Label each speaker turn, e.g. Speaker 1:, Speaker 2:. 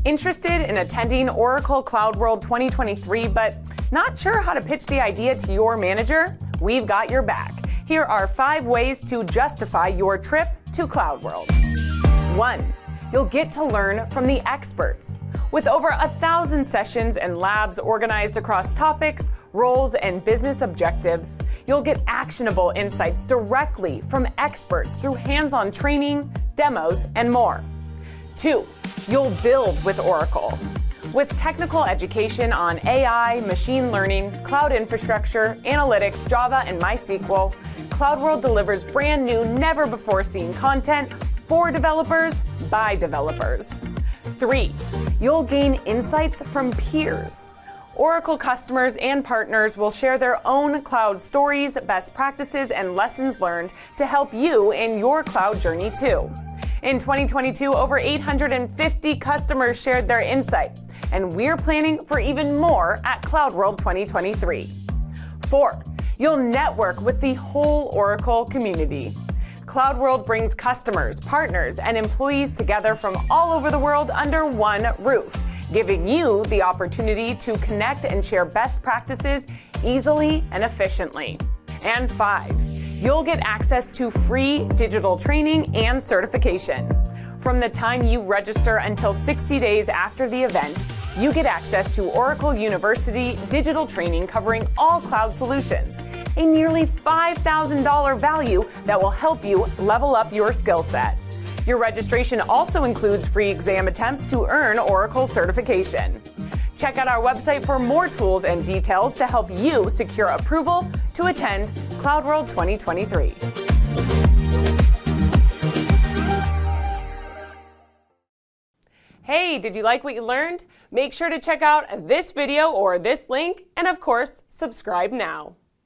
Speaker 1: Interested in attending Oracle CloudWorld 2023 but not sure how to pitch the idea to your manager? We've got your back. Here are 5 ways to justify your trip to CloudWorld. 1. You'll get to learn from the experts. With over 1,000 sessions and labs organized across topics, roles, and business objectives, you'll get actionable insights directly from experts through hands-on training, demos, and more. 2. You'll build with Oracle. With technical education on AI, machine learning, cloud infrastructure, analytics, Java, and MySQL, CloudWorld delivers brand new, never-before-seen content for developers by developers. 3. You'll gain insights from peers. Oracle customers and partners will share their own cloud stories, best practices, and lessons learned to help you in your cloud journey too. In 2022, over 850 customers shared their insights, and we're planning for even more at CloudWorld 2023. 4. You'll network with the whole Oracle community. CloudWorld brings customers, partners, and employees together from all over the world under one roof, giving you the opportunity to connect and share best practices easily and efficiently. And 5. You'll get access to free digital training and certification. From the time you register until 60 days after the event, you get access to Oracle University digital training covering all cloud solutions, a nearly $5,000 value that will help you level up your skill set. Your registration also includes free exam attempts to earn Oracle certification. Check out our website for more tools and details to help you secure approval to attend CloudWorld 2023. Hey, did you like what you learned? Make sure to check out this video or this link, and of course, subscribe now.